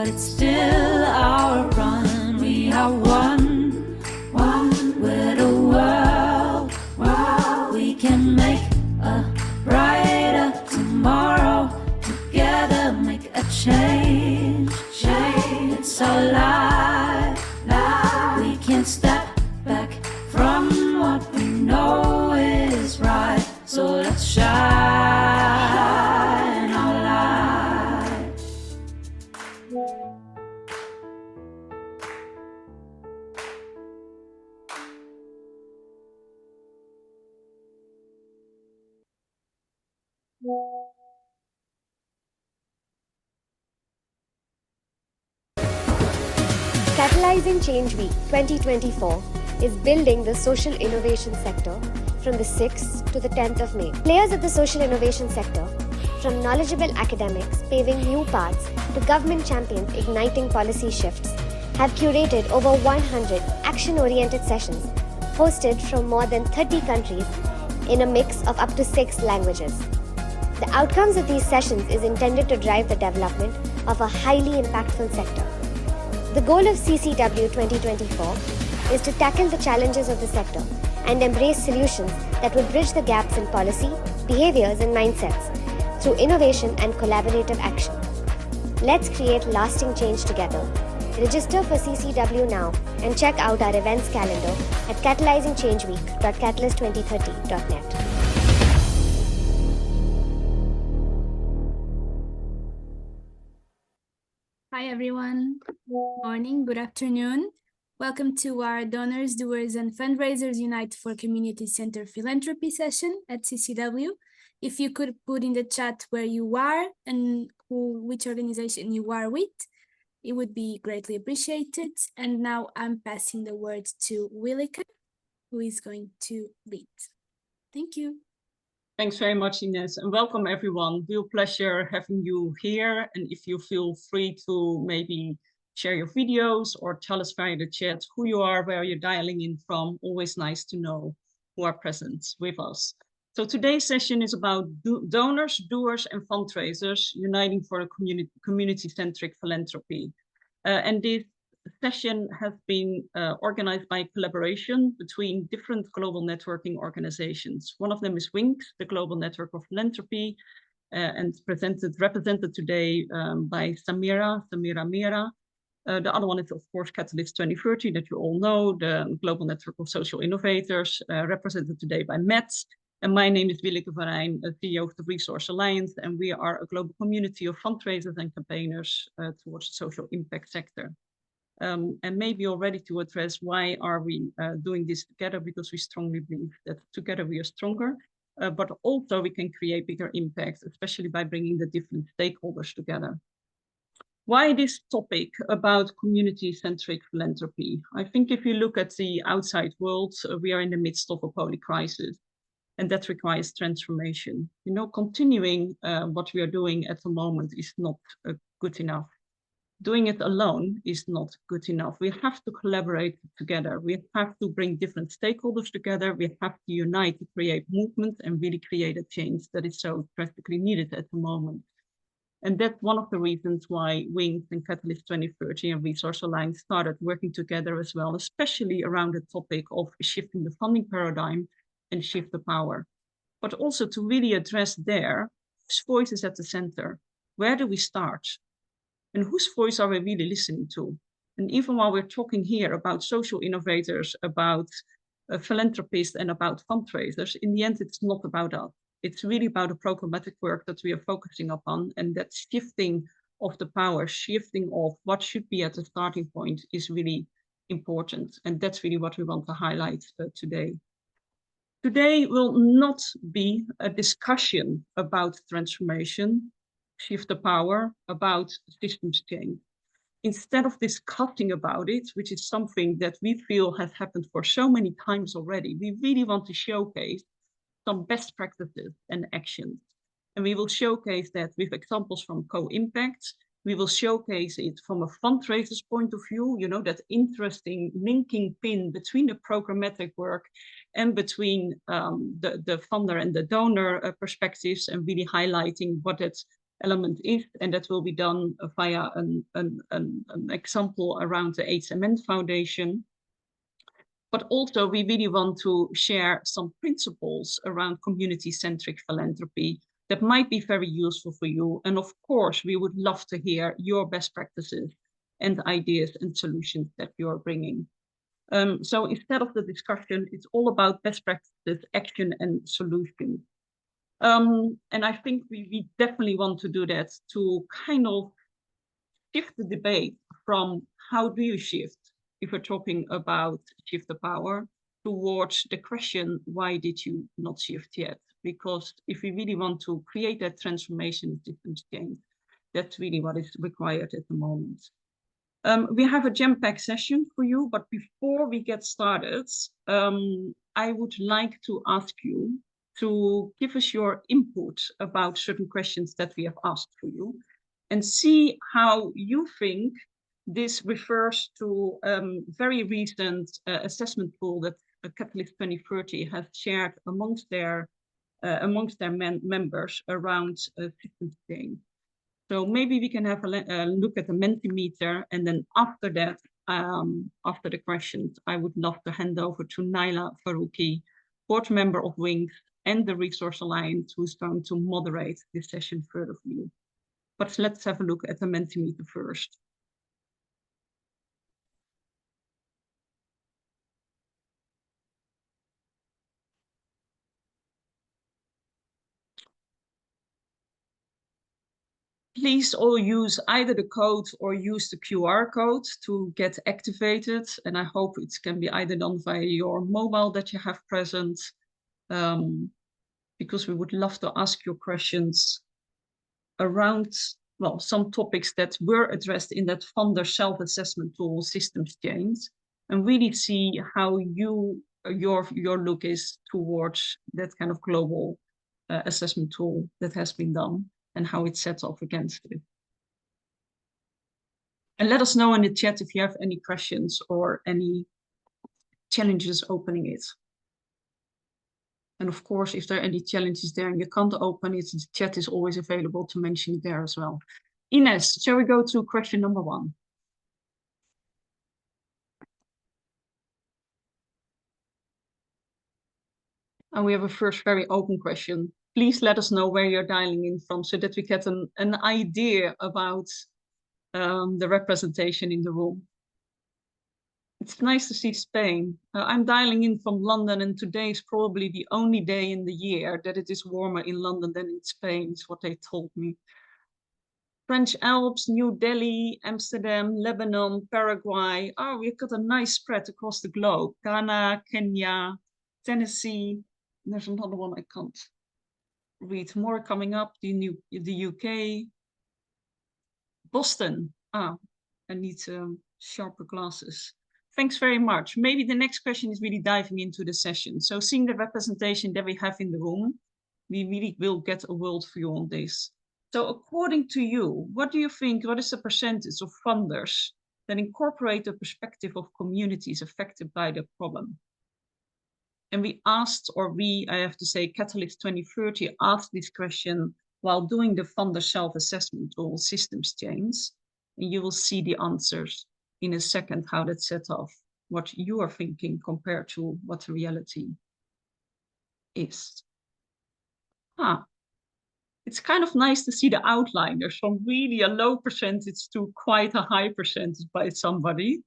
but it's still our run. We are one with the world. We can make a brighter tomorrow. Together make a change. It's our life. We can't step back from what we know is right. So let's shine our light. Catalyzing Change Week 2024 is building the social innovation sector from the 6th to the 10th of May. Players of the social innovation sector, from knowledgeable academics paving new paths to government champions igniting policy shifts, have curated over 100 action-oriented sessions hosted from more than 30 countries in a mix of up to 6 languages. The outcomes of these sessions is intended to drive the development of a highly impactful sector. The goal of CCW 2024 is to tackle the challenges of the sector and embrace solutions that will bridge the gaps in policy, behaviors, and mindsets through innovation and collaborative action. Let's create lasting change together. Register for CCW now and check out our events calendar at catalyzingchangeweek.catalyst2030.net. Hi everyone, good morning, good afternoon. Welcome to our Donors, Doers and Fundraisers Unite for Community Center Philanthropy session at CCW. If you could put in the chat where you are and which organization you are with, it would be greatly appreciated. And now I'm passing the word to Willeke, who is going to lead. Thank you. Thanks very much, Ines, and welcome everyone. Real pleasure having you here. And if you feel free to maybe share your videos or tell us via the chat who you are, where you're dialing in from, always nice to know who are present with us. So today's session is about donors, doers and fundraisers uniting for a community-centric philanthropy. And this session has been organized by collaboration between different global networking organizations. One of them is WINCS, the Global Network of Philanthropy, and represented today by Samira Mira. The other one is, of course, Catalyst 2030, that you all know, the Global Network of Social Innovators, represented today by Matt. And my name is Willeke van Rijn, CEO of the Resource Alliance, and we are a global community of fundraisers and campaigners towards the social impact sector. And maybe already to address why are we doing this together, because we strongly believe that together we are stronger, but also we can create bigger impact, especially by bringing the different stakeholders together. Why this topic about community-centric philanthropy? I think if you look at the outside world, we are in the midst of a public crisis, and that requires transformation. You know, continuing what we are doing at the moment is not good enough. Doing it alone is not good enough. We have to collaborate together. We have to bring different stakeholders together. We have to unite to create movement and really create a change that is so drastically needed at the moment. And that's one of the reasons why WINCS and Catalyst 2030 and Resource Alliance started working together as well, especially around the topic of shifting the funding paradigm and shift the power. But also to really address there, whose voice is at the center? Where do we start? And whose voice are we really listening to? And even while we're talking here about social innovators, about philanthropists and about fundraisers, in the end, it's not about us. It's really about the programmatic work that we are focusing upon, and that shifting of the power, shifting of what should be at the starting point is really important. And that's really what we want to highlight today. Today will not be a discussion about transformation, shift the power, about systems change. Instead of discussing about it, which is something that we feel has happened for so many times already, we really want to showcase some best practices and actions. And we will showcase that with examples from Co-Impact. We will showcase it from a fundraiser's point of view, you know, that interesting linking pin between the programmatic work and between the funder and the donor perspectives, and really highlighting what it element is, and that will be done via an example around the HMN Foundation. But also we really want to share some principles around community-centric philanthropy that might be very useful for you. And of course, we would love to hear your best practices and ideas and solutions that you're bringing. So instead of the discussion, it's all about best practices, action and solutions. And I think we definitely want to do that to kind of shift the debate from how do you shift, if we're talking about shift the power, towards the question, why did you not shift yet? Because if we really want to create that transformation, systems change, that's really what is required at the moment. We have a jam-packed session for you, but before we get started, I would like to ask you to give us your input about certain questions that we have asked for you, and see how you think this refers to very recent assessment tool that Catalyst 2030 has shared amongst their members around systems change. So maybe we can have a look at the Mentimeter, and then after that, after the questions, I would love to hand over to Naila Farouki, board member of Wings and the Resource Alliance, who's going to moderate this session further for you. But let's have a look at the Mentimeter first. Please all use either the code or use the QR code to get activated. And I hope it can be either done via your mobile that you have present, because we would love to ask your questions around, well, some topics that were addressed in that funder self-assessment tool, systems change, and really see how your look is towards that kind of global assessment tool that has been done, and how it sets off against it. And let us know in the chat if you have any questions or any challenges opening it. And of course, if there are any challenges there and you can't open it, the chat is always available to mention it there as well. Ines, shall we go to question number 1? And we have a first very open question. Please let us know where you're dialing in from so that we get an idea about the representation in the room. It's nice to see Spain. I'm dialing in from London, and today is probably the only day in the year that it is warmer in London than in Spain, is what they told me. French Alps, New Delhi, Amsterdam, Lebanon, Paraguay. Oh, we've got a nice spread across the globe. Ghana, Kenya, Tennessee. There's another one I can't read. More coming up. The UK. Boston. Ah, I need sharper glasses. Thanks very much. Maybe the next question is really diving into the session. So seeing the representation that we have in the room, we really will get a worldview on this. So according to you, what do you think, what is the percentage of funders that incorporate the perspective of communities affected by the problem? And we asked, or I have to say, Catalyst 2030 asked this question while doing the funder self-assessment tool, systems change. And you will see the answers in a second, how that set off, what you are thinking compared to what the reality is. It's kind of nice to see the outliners from really a low percentage to quite a high percentage by somebody.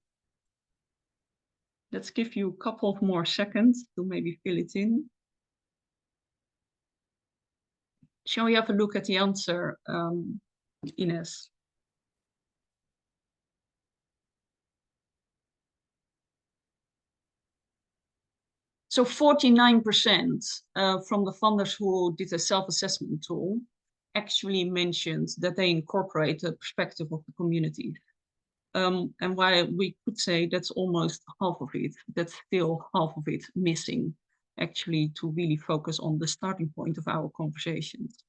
Let's give you a couple of more seconds to maybe fill it in. Shall we have a look at the answer, Ines? So 49% from the funders who did a self-assessment tool actually mentioned that they incorporate the perspective of the community. And while we could say that's almost half of it, that's still half of it missing, actually, to really focus on the starting point of our conversations.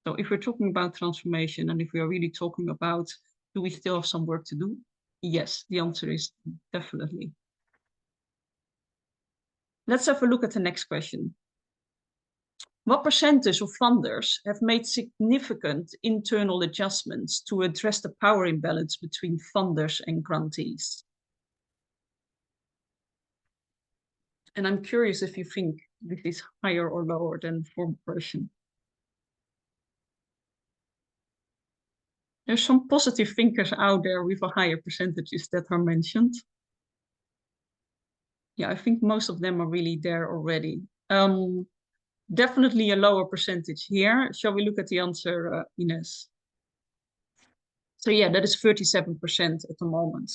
So if we're talking about transformation, and if we are really talking about, do we still have some work to do? Yes, the answer is definitely. Let's have a look at the next question. What percentage of funders have made significant internal adjustments to address the power imbalance between funders and grantees? And I'm curious if you think this is higher or lower than former version. There's some positive thinkers out there with a higher percentages that are mentioned. Yeah, I think most of them are really there already. Definitely a lower percentage here. Shall we look at the answer, Ines? So yeah, that is 37% at the moment.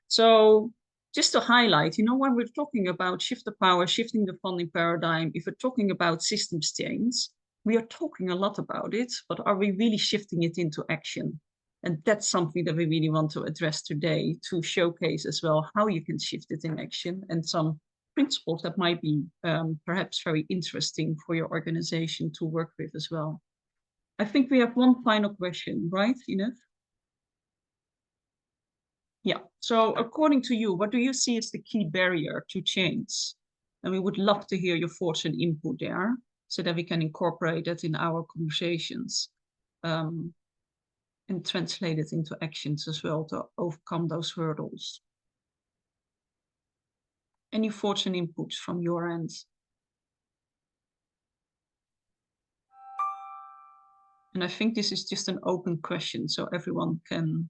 So just to highlight, you know, when we're talking about shift the power, shifting the funding paradigm, if we're talking about systems change, we are talking a lot about it, but are we really shifting it into action? And that's something that we really want to address today, to showcase as well how you can shift it in action and some principles that might be perhaps very interesting for your organization to work with as well. I think we have one final question, right, Ines? Yeah, so according to you, what do you see as the key barrier to change? And we would love to hear your thoughts and input there so that we can incorporate that in our conversations and translate it into actions as well to overcome those hurdles. Any thoughts and inputs from your end? And I think this is just an open question, so everyone can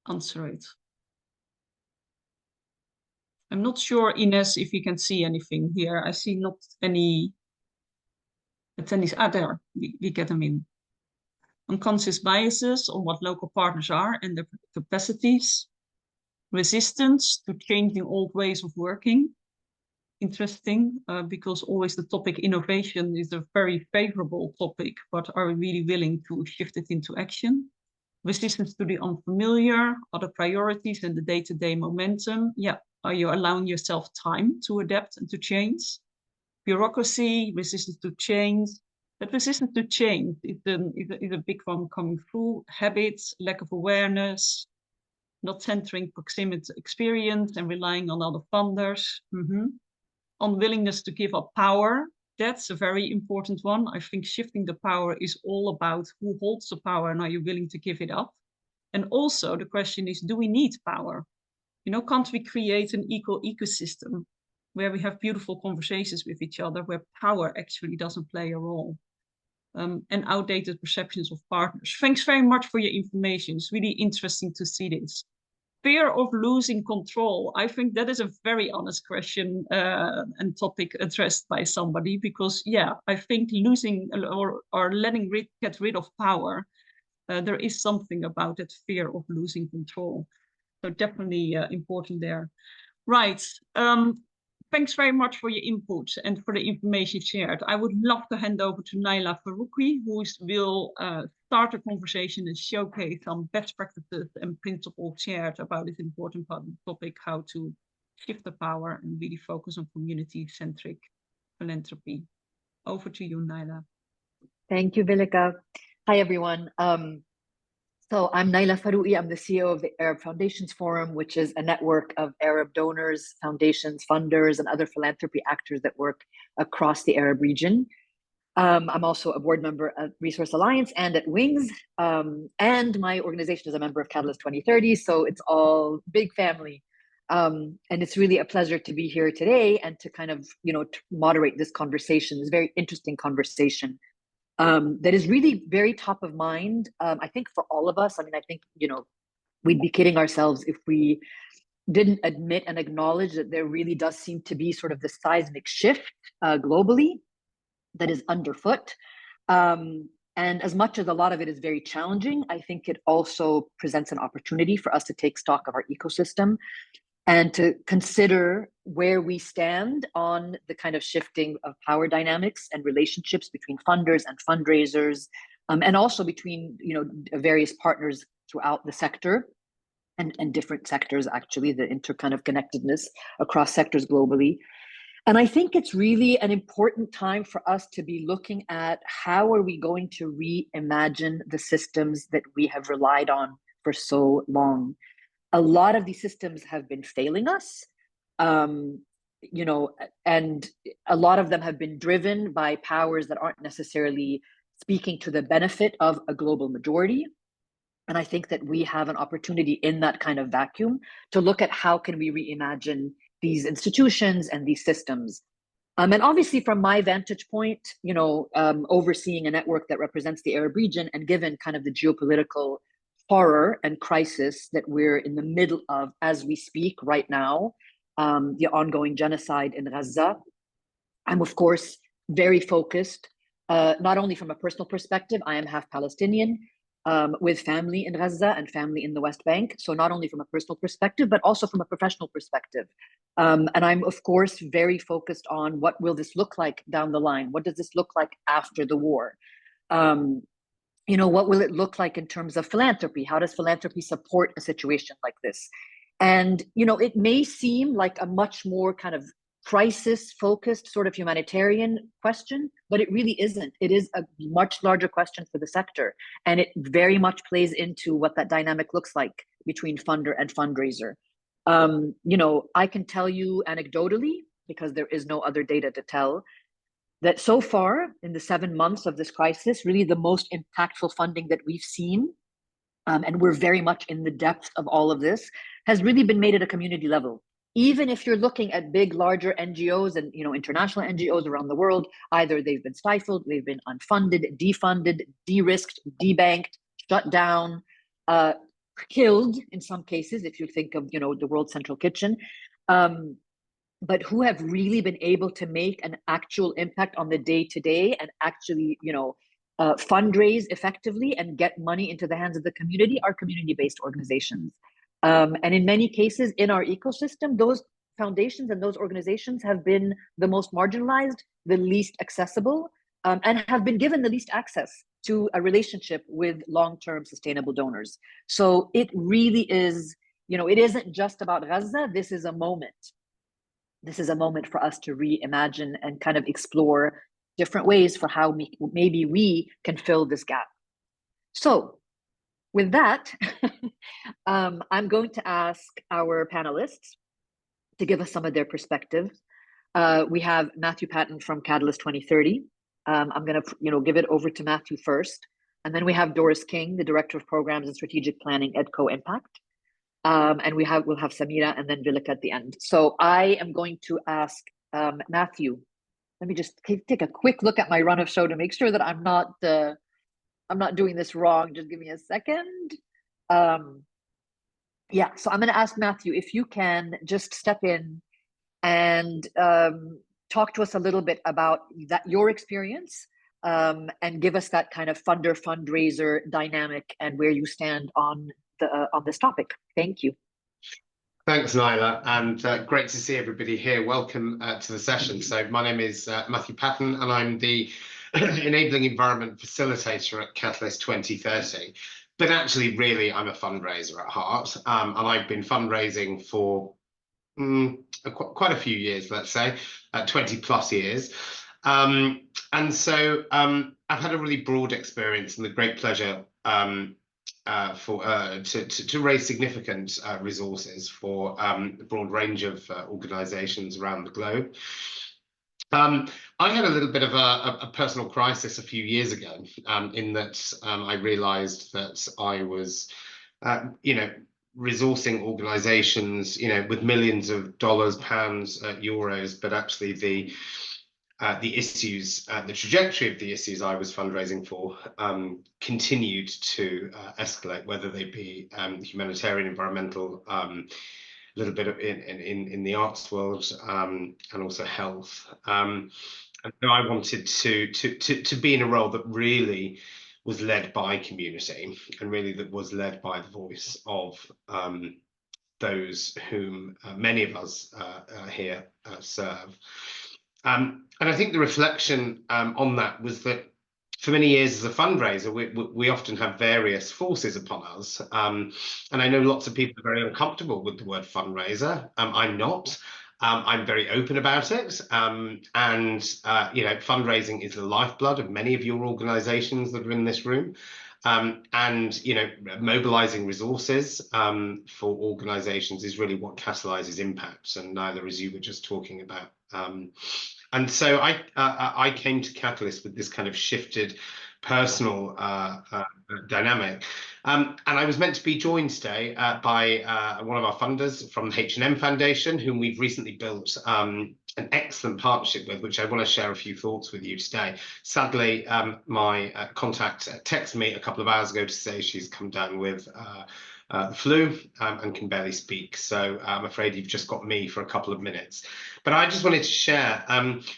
answer it. I'm not sure, Ines, if you can see anything here. I see not any attendees. Ah, there, we get them in. Unconscious biases on what local partners are and their capacities. Resistance to changing old ways of working. Interesting, because always the topic innovation is a very favorable topic, but are we really willing to shift it into action? Resistance to the unfamiliar, other priorities and the day-to-day momentum. Yeah, are you allowing yourself time to adapt and to change? Bureaucracy, resistance to change. That resistance to change is a big one coming through. Habits, lack of awareness, not centering proximity experience and relying on other funders. Unwillingness to give up power. That's a very important one. I think shifting the power is all about who holds the power and are you willing to give it up? And also the question is, do we need power? You know, can't we create an equal ecosystem where we have beautiful conversations with each other, where power actually doesn't play a role? And outdated perceptions of partners. Thanks very much for your information. It's really interesting to see this. Fear of losing control. I think that is a very honest question and topic addressed by somebody, because yeah, I think losing or letting get rid of power, there is something about that fear of losing control. So definitely important there. Right. Thanks very much for your input and for the information shared. I would love to hand over to Naila Farouqui, who will start a conversation and showcase some best practices and principles shared about this important topic, how to shift the power and really focus on community-centric philanthropy. Over to you, Naila. Thank you, Vilika. Hi, everyone. So I'm Naila Farouqui. I'm the CEO of the Arab Foundations Forum, which is a network of Arab donors, foundations, funders, and other philanthropy actors that work across the Arab region. I'm also a board member at Resource Alliance and at Wings. And my organization is a member of Catalyst 2030. So it's all big family. And it's really a pleasure to be here today and to kind of, to moderate this conversation, this very interesting conversation. That is really very top of mind, I think, for all of us. I mean, I think, we'd be kidding ourselves if we didn't admit and acknowledge that there really does seem to be sort of this seismic shift globally that is underfoot. And as much as a lot of it is very challenging, I think it also presents an opportunity for us to take stock of our ecosystem and to consider where we stand on the kind of shifting of power dynamics and relationships between funders and fundraisers, and also between various partners throughout the sector and different sectors, actually, the interconnectedness across sectors globally. And I think it's really an important time for us to be looking at how are we going to reimagine the systems that we have relied on for so long. A lot of these systems have been failing us. you know, and a lot of them have been driven by powers that aren't necessarily speaking to the benefit of a global majority. And I think that we have an opportunity in that kind of vacuum to look at how can we reimagine these institutions and these systems. And obviously, from my vantage point, you know, overseeing a network that represents the Arab region, and given kind of the geopolitical horror and crisis that we're in the middle of as we speak right now, the ongoing genocide in Gaza, I'm of course very focused, not only from a personal perspective. I am half Palestinian, with family in Gaza and family in the West Bank. So not only from a personal perspective, but also from a professional perspective. And I'm of course very focused on what will this look like down the line? What does this look like after the war? You know, what will it look like in terms of philanthropy? How does philanthropy support a situation like this? And, you know, it may seem like a much more kind of crisis-focused sort of humanitarian question, but it really isn't. It is a much larger question for the sector, and it very much plays into what that dynamic looks like between funder and fundraiser. You know, I can tell you anecdotally, because there is no other data to tell, that so far in the 7 months of this crisis, really the most impactful funding that we've seen, and we're very much in the depth of all of this, has really been made at a community level. Even if you're looking at big, larger NGOs and, you know, international NGOs around the world, either they've been stifled, they've been unfunded, defunded, de-risked, debanked, shut down, killed in some cases, if you think of, you know, the World Central Kitchen, but who have really been able to make an actual impact on the day-to-day and actually, you know, fundraise effectively and get money into the hands of the community are community-based organizations. And in many cases in our ecosystem, those foundations and those organizations have been the most marginalized, the least accessible, and have been given the least access to a relationship with long-term sustainable donors. So it really is, you know, it isn't just about Gaza. This is a moment. This is a moment for us to reimagine and kind of explore different ways for how maybe we can fill this gap. So with that, I'm going to ask our panelists to give us some of their perspectives. We have Matthew Patton from Catalyst 2030. I'm going to, you know, give it over to Matthew first, and then we have Doris King, the Director of Programs and Strategic Planning at Co-Impact, and we'll have Samira and then Vilika at the end. So I am going to ask Matthew. Let me just take a quick look at my run of show to make sure that I'm not doing this wrong. Just give me a second. Yeah, so I'm going to ask Matthew if you can just step in and talk to us a little bit about your experience, and give us that kind of fundraiser dynamic and where you stand on this topic. Thank you. Thanks, Naila, and great to see everybody here. Welcome to the session. So my name is Matthew Patton, and I'm the Enabling Environment Facilitator at Catalyst 2030. But actually, really, I'm a fundraiser at heart, and I've been fundraising for quite a few years, let's say, 20 plus years. And so I've had a really broad experience and the great pleasure to raise significant resources for a broad range of organizations around the globe. I had a little bit of a personal crisis a few years ago, in that I realized that I was, you know, resourcing organizations, you know, with millions of dollars, pounds, euros, but actually the issues, the trajectory of the issues I was fundraising for continued to escalate, whether they be humanitarian, environmental, a little bit of in the arts world, and also health. And so I wanted to be in a role that really was led by community, and really that was led by the voice of those whom many of us here serve. And I think the reflection on that was that for many years as a fundraiser, we often have various forces upon us. And I know lots of people are very uncomfortable with the word fundraiser. I'm not. I'm very open about it. And, you know, fundraising is the lifeblood of many of your organizations that are in this room. And, you know, mobilizing resources for organizations is really what catalyzes impact. And Nyla, as you were just talking about. And so I came to Catalyst with this kind of shifted personal dynamic. And I was meant to be joined today by one of our funders from the H&M Foundation, whom we've recently built an excellent partnership with, which I want to share a few thoughts with you today. Sadly, my contact texted me a couple of hours ago to say she's come down with the flu and can barely speak. So I'm afraid you've just got me for a couple of minutes. But I just wanted to share,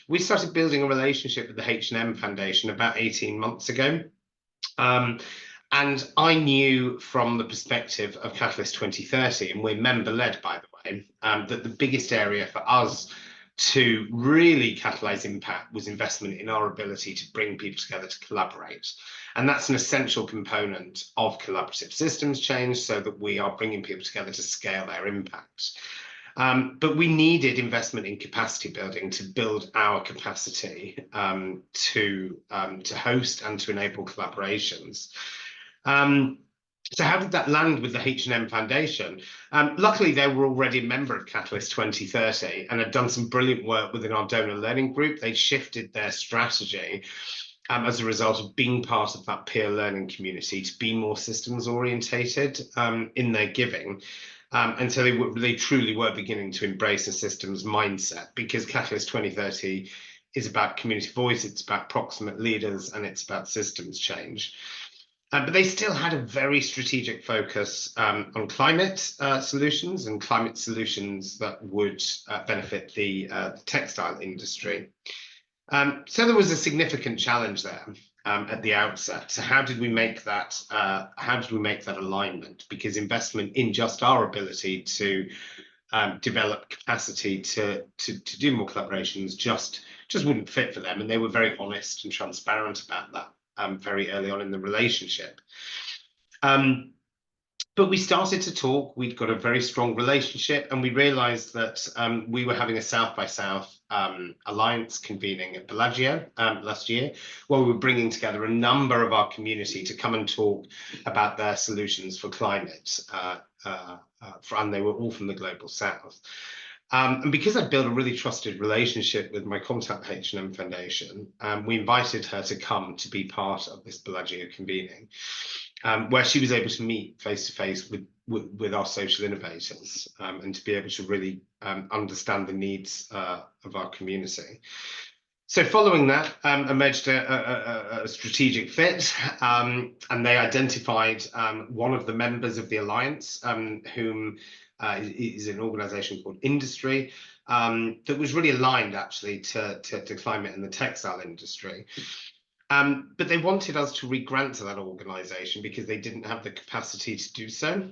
we started building a relationship with the H&M Foundation about 18 months ago. And I knew from the perspective of Catalyst 2030, and we're member-led, by the way, that the biggest area for us to really catalyze impact was investment in our ability to bring people together to collaborate. And that's an essential component of collaborative systems change, so that we are bringing people together to scale their impact. But we needed investment in capacity building to build our capacity to host and to enable collaborations. So how did that land with the H&M Foundation? Luckily, they were already a member of Catalyst 2030 and had done some brilliant work within our donor learning group. They shifted their strategy as a result of being part of that peer learning community to be more systems orientated in their giving. And so they truly were beginning to embrace a systems mindset, because Catalyst 2030 is about community voice, it's about proximate leaders, and it's about systems change. But they still had a very strategic focus on climate solutions, and climate solutions that would benefit the textile industry. So there was a significant challenge there at the outset. So how did we make that? How did we make that alignment? Because investment in just our ability to develop capacity to do more collaborations just wouldn't fit for them, and they were very honest and transparent about that very early on in the relationship. But we started to talk, we'd got a very strong relationship, and we realized that we were having a South by South alliance convening at Bellagio last year, where we were bringing together a number of our community to come and talk about their solutions for climate, and they were all from the Global South. And because I built a really trusted relationship with my contact H&M Foundation, we invited her to come to be part of this Bellagio convening, where she was able to meet face to face with our social innovators and to be able to really understand the needs of our community. So following that emerged a strategic fit, and they identified one of the members of the alliance, whom is an organization called Industry, that was really aligned actually to climate and the textile industry. But they wanted us to re-grant to that organization because they didn't have the capacity to do so.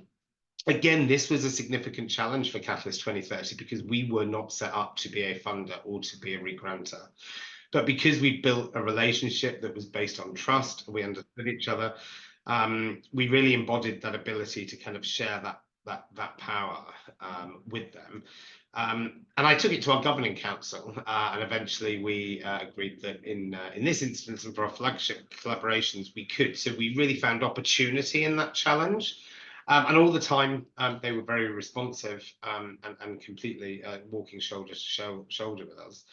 Again, this was a significant challenge for Catalyst 2030 because we were not set up to be a funder or to be a re-granter. But because we built a relationship that was based on trust, we understood each other, we really embodied that ability to kind of share that power with them. And I took it to our governing council, and eventually we agreed that in this instance and for our flagship collaborations we could. So we really found opportunity in that challenge, and all the time they were very responsive and completely walking shoulder to shoulder with us.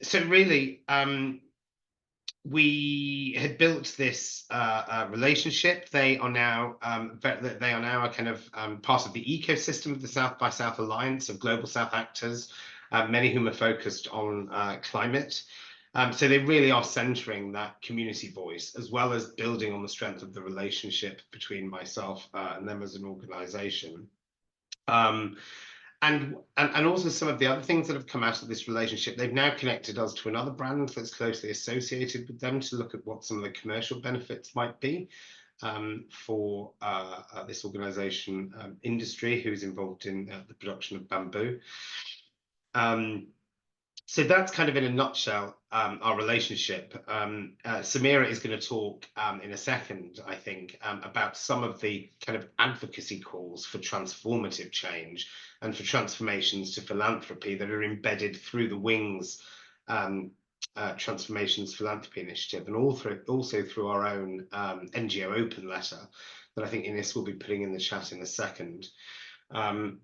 So really, we had built this relationship. They are now a kind of part of the ecosystem of the South by South Alliance of Global South actors, many of whom are focused on climate. So they really are centering that community voice, as well as building on the strength of the relationship between myself and them as an organization. And also some of the other things that have come out of this relationship, they've now connected us to another brand that's closely associated with them to look at what some of the commercial benefits might be for this organization, Industry, who's involved in the production of bamboo. So that's kind of in a nutshell our relationship. Samira is going to talk in a second, I think, about some of the kind of advocacy calls for transformative change and for transformations to philanthropy that are embedded through the wings Transformation's Philanthropy initiative, and also through our own NGO open letter that I think Ines will be putting in the chat in a second,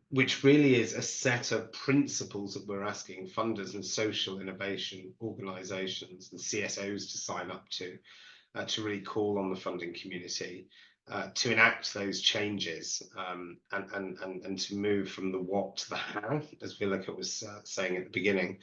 which really is a set of principles that we're asking funders and social innovation organisations and CSOs to sign up to really call on the funding community to enact those changes and to move from the what to the how, as Vilika was saying at the beginning,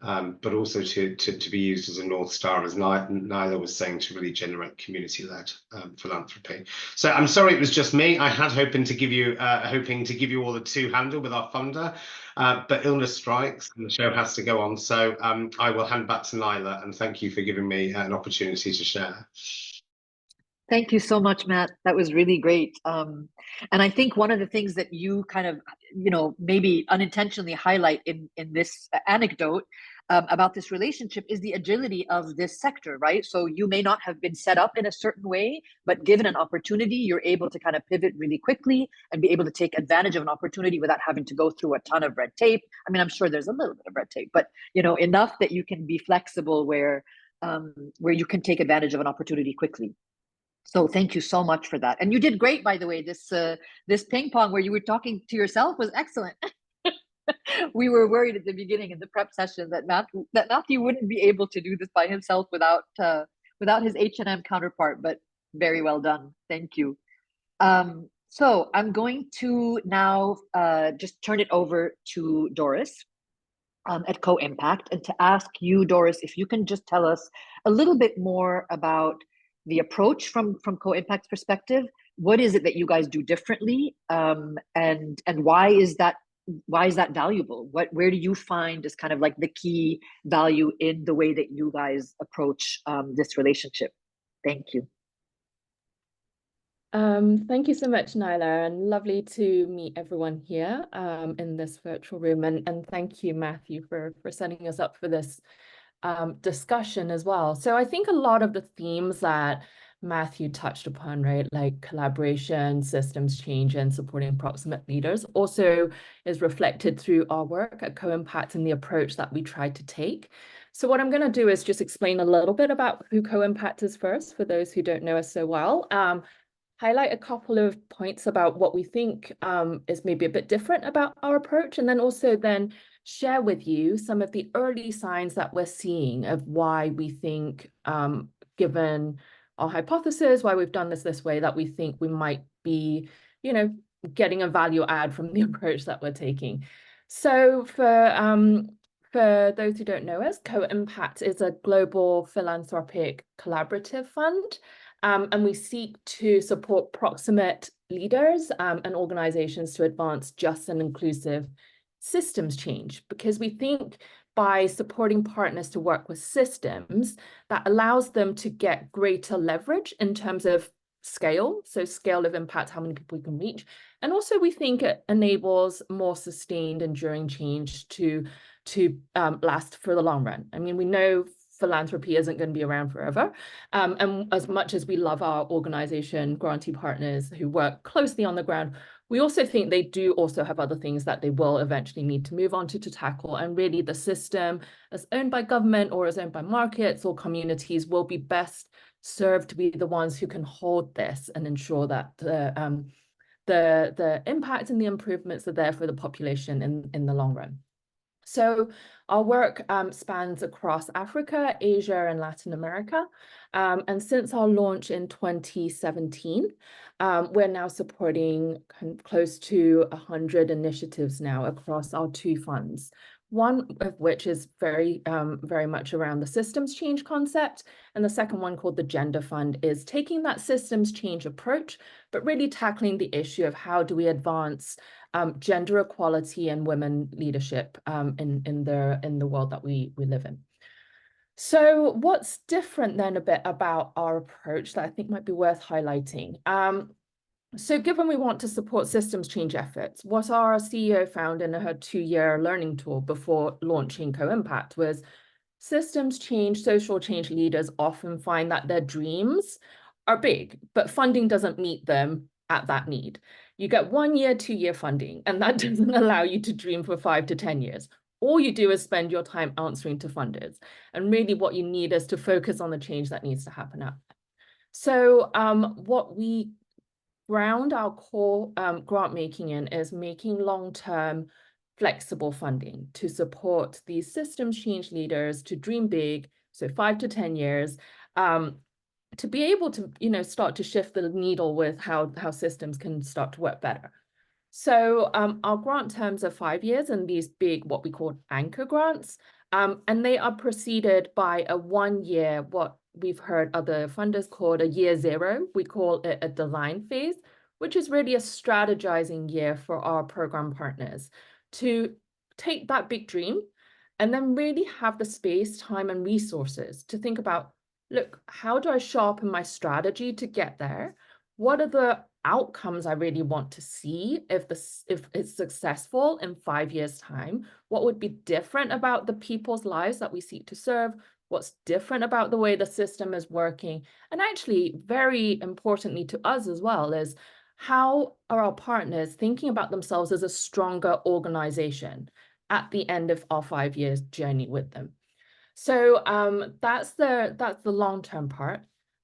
but also to be used as a North Star, as Nyla was saying, to really generate community-led philanthropy. So I'm sorry it was just me. I had hoping to give you all the two-handle with our funder, but illness strikes and the show has to go on. So I will hand back to Nyla, and thank you for giving me an opportunity to share. Thank you so much, Matt. That was really great. And I think one of the things that you kind of, maybe unintentionally highlight in this anecdote about this relationship is the agility of this sector, right? So you may not have been set up in a certain way, but given an opportunity, you're able to kind of pivot really quickly and be able to take advantage of an opportunity without having to go through a ton of red tape. I mean, I'm sure there's a little bit of red tape, but enough that you can be flexible where you can take advantage of an opportunity quickly. So thank you so much for that. And you did great, by the way. This ping pong where you were talking to yourself was excellent. We were worried at the beginning in the prep session that Matthew wouldn't be able to do this by himself without his H&M counterpart, but very well done. Thank you. So I'm going to now just turn it over to Doris at Co-Impact, and to ask you, Doris, if you can just tell us a little bit more about the approach from Co-Impact's perspective. What is it that you guys do differently, and why is that valuable? Where do you find is kind of like the key value in the way that you guys approach this relationship? Thank you. Thank you so much, Nyla, and lovely to meet everyone here in this virtual room, and thank you, Matthew, for setting us up for this discussion as well. So I think a lot of the themes that Matthew touched upon, right, like collaboration, systems change, and supporting proximate leaders, also is reflected through our work at Co-Impact and the approach that we try to take. So what I'm going to do is just explain a little bit about who Co-Impact is first, for those who don't know us so well. Highlight a couple of points about what we think is maybe a bit different about our approach, and then also share with you some of the early signs that we're seeing of why we think, given our hypothesis, why we've done this way, that we think we might be, getting a value add from the approach that we're taking. So for those who don't know us, Co-Impact is a global philanthropic collaborative fund. And we seek to support proximate leaders and organizations to advance just and inclusive systems change, because we think by supporting partners to work with systems, that allows them to get greater leverage in terms of scale, so scale of impact, how many people we can reach. And also we think it enables more sustained, enduring change to last for the long run. I mean, we know philanthropy isn't going to be around forever. And as much as we love our organization grantee partners who work closely on the ground, we also think they do also have other things that they will eventually need to move on to tackle. And really the system as owned by government or as owned by markets or communities will be best served to be the ones who can hold this and ensure that the impact and the improvements are there for the population in the long run. So our work spans across Africa, Asia, and Latin America. And since our launch in 2017, we're now supporting close to 100 initiatives now across our two funds. One of which is very much around the systems change concept. And the second one, called the Gender Fund, is taking that systems change approach, but really tackling the issue of how do we advance gender equality and women leadership in the world that we live in. So what's different then a bit about our approach that I think might be worth highlighting? So given we want to support systems change efforts, what our CEO found in her 2-year learning tour before launching Co-Impact was systems change, social change leaders often find that their dreams are big, but funding doesn't meet them at that need. You get 1 year, 2-year funding, and that doesn't allow you to dream for 5 to 10 years. all you do is spend your time answering to funders. And really what you need is to focus on the change that needs to happen out there. So what we ground our core grant making in is making long-term flexible funding to support these systems change leaders to dream big, so 5 to 10 years, to be able to, start to shift the needle with how systems can start to work better. So our grant terms are 5 years, and these big, what we call anchor grants, and they are preceded by a 1 year, what we've heard other funders called a year zero. We call it a design phase, which is really a strategizing year for our program partners to take that big dream and then really have the space, time, and resources to think about, look, how do I sharpen my strategy to get there? What are the outcomes I really want to see if it's successful in 5 years' time? What would be different about the people's lives that we seek to serve? What's different about the way the system is working? And actually, very importantly to us as well, is how are our partners thinking about themselves as a stronger organization at the end of our 5 years journey with them? So that's the long-term part.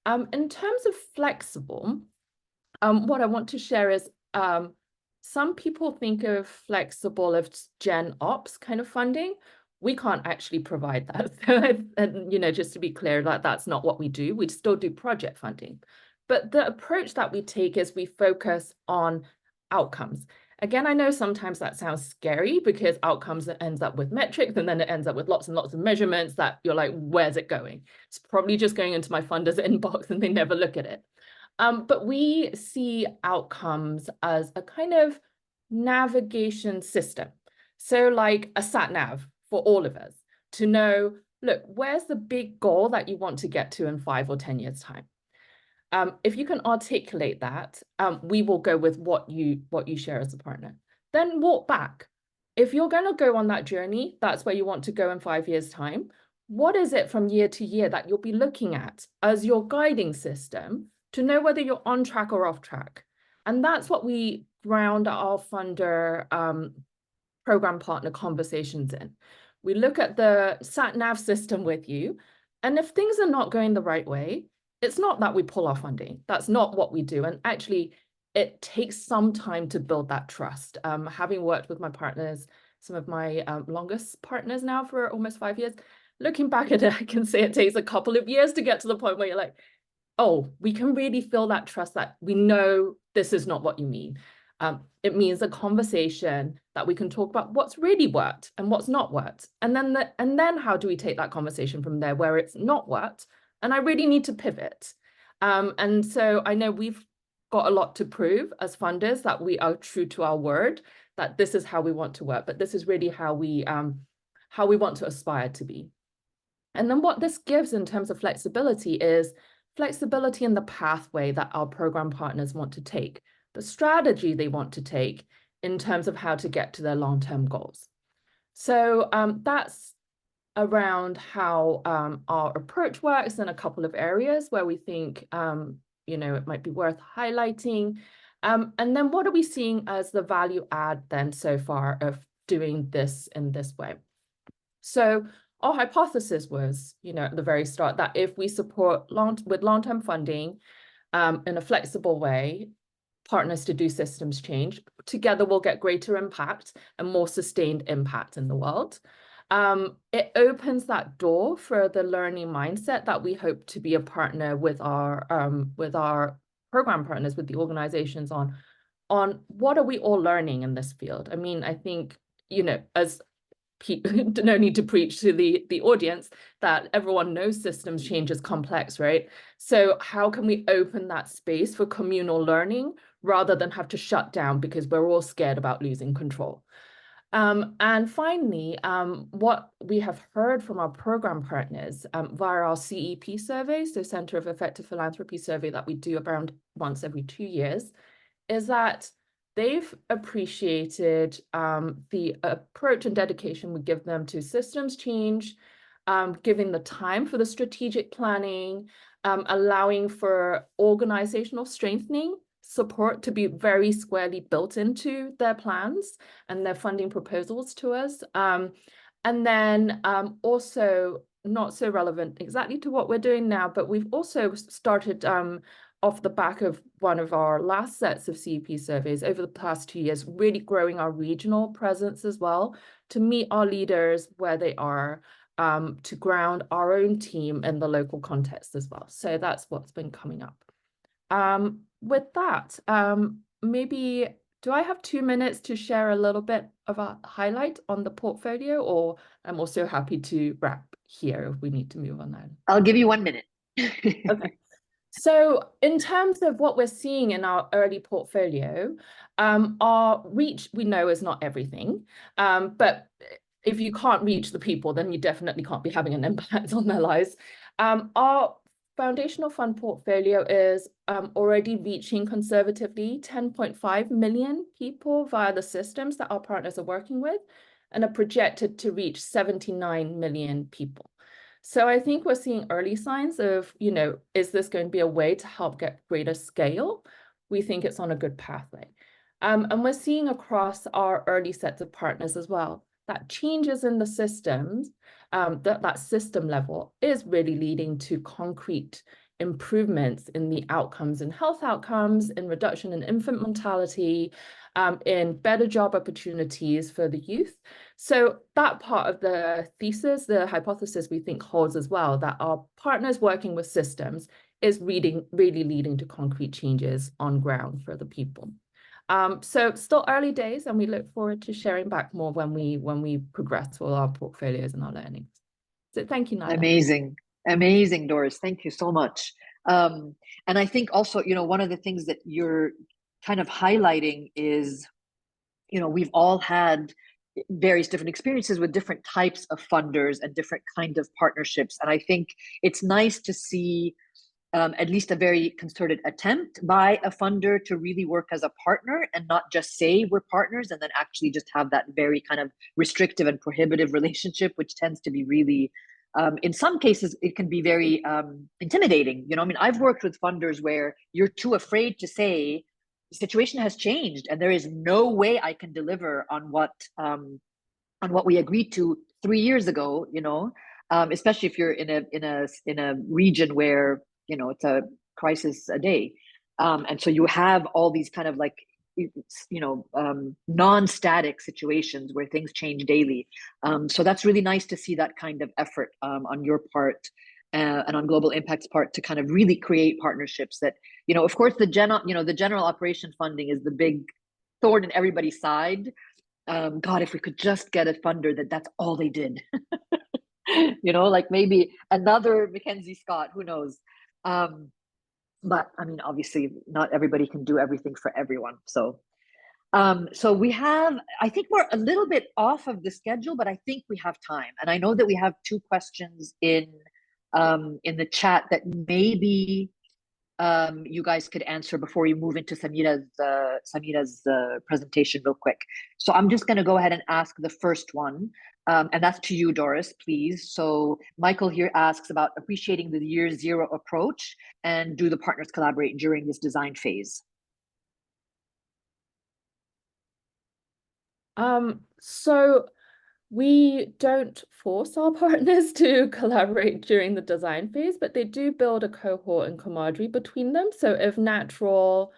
In terms of flexible, what I want to share is some people think of flexible as Gen Ops kind of funding. We can't actually provide that. So, and, just to be clear, that's not what we do. We still do project funding. But the approach that we take is we focus on outcomes. Again, I know sometimes that sounds scary because outcomes ends up with metrics, and then it ends up with lots and lots of measurements that you're like, where's it going? It's probably just going into my funder's inbox and they never look at it. But we see outcomes as a kind of navigation system. So like a sat nav for all of us to know, look, where's the big goal that you want to get to in 5 or 10 years' time? If you can articulate that, we will go with what you share as a partner. Then walk back. If you're going to go on that journey, that's where you want to go in 5 years' time. What is it from year to year that you'll be looking at as your guiding system to know whether you're on track or off track? And that's what we ground our funder program partner conversations in. We look at the sat nav system with you, and if things are not going the right way, it's not that we pull our funding. That's not what we do. And actually, it takes some time to build that trust. Having worked with my partners, some of my longest partners now for almost 5 years, looking back at it, I can say it takes a couple of years to get to the point where you're like, oh, we can really feel that trust that we know this is not what you mean. It means a conversation that we can talk about what's really worked and what's not worked. And then how do we take that conversation from there where it's not worked? And I really need to pivot. And so I know we've got a lot to prove as funders that we are true to our word, that this is how we want to work, but this is really how we want to aspire to be. And then what this gives in terms of flexibility is flexibility in the pathway that our program partners want to take, the strategy they want to take in terms of how to get to their long-term goals. So that's around how our approach works in a couple of areas where we think, it might be worth highlighting. And then what are we seeing as the value add then so far of doing this in this way? So our hypothesis was, at the very start, that if we support with long-term funding in a flexible way, partners to do systems change, together we'll get greater impact and more sustained impact in the world. It opens that door for the learning mindset that we hope to be a partner with our program partners, with the organizations on what are we all learning in this field. I mean, I think, as no need to preach to the audience that everyone knows systems change is complex, right? So how can we open that space for communal learning rather than have to shut down because we're all scared about losing control? And finally, what we have heard from our program partners via our CEP survey, so Centre of Effective Philanthropy survey that we do around once every 2 years, is that they've appreciated the approach and dedication we give them to systems change, giving the time for the strategic planning, allowing for organizational strengthening support to be very squarely built into their plans and their funding proposals to us, And then also not so relevant exactly to what we're doing now, but we've also started off the back of one of our last sets of CEP surveys over the past 2 years, really growing our regional presence as well to meet our leaders where they are, to ground our own team in the local context as well. So that's what's been coming up. With that, maybe, do I have 2 minutes to share a little bit of a highlight on the portfolio, or I'm also happy to wrap here if we need to move on that? I'll give you 1 minute. Okay. So in terms of what we're seeing in our early portfolio, our reach, we know, is not everything, but if you can't reach the people, then you definitely can't be having an impact on their lives. Our foundational fund portfolio is already reaching conservatively 10.5 million people via the systems that our partners are working with, and are projected to reach 79 million people. So I think we're seeing early signs of, you know, is this going to be a way to help get greater scale? We think it's on a good pathway. And we're seeing across our early sets of partners as well, that changes in the systems, that system level is really leading to concrete improvements in the outcomes and health outcomes, in reduction in infant mortality, in better job opportunities for the youth. So that part of the thesis, the hypothesis, we think holds as well, that our partners working with systems is really leading to concrete changes on ground for the people. So still early days, and we look forward to sharing back more when we progress with our portfolios and our learnings. So thank you, Nyla. Amazing, Doris. Thank you so much. And I think also, you know, one of the things that you're kind of highlighting is, you know, we've all had various different experiences with different types of funders and different kinds of partnerships. And I think it's nice to see at least a very concerted attempt by a funder to really work as a partner and not just say we're partners and then actually just have that very kind of restrictive and prohibitive relationship, which tends to be really, in some cases, it can be very intimidating. You know, I mean, I've worked with funders where you're too afraid to say the situation has changed and there is no way I can deliver on what we agreed to 3 years ago. You know, especially if you're in a region where, you know, it's a crisis a day, and so you have all these kind of like, you know, non-static situations where things change daily. So that's really nice to see that kind of effort on your part and on Global Impact's part to kind of really create partnerships that, you know, of course, the general operation funding is the big thorn in everybody's side. God, if we could just get a funder that's all they did, you know, like maybe another Mackenzie Scott, who knows? But I mean, obviously not everybody can do everything for everyone. So we have, I think we're a little bit off of the schedule, but I think we have time. And I know that we have 2 questions in the chat that maybe you guys could answer before we move into Samira's presentation real quick. So I'm just going to go ahead and ask the first one, and that's to you, Doris, please. So Michael here asks about appreciating the year 0 approach, and do the partners collaborate during this design phase? So we don't force our partners to collaborate during the design phase, but they do build a cohort and camaraderie between them. So if natural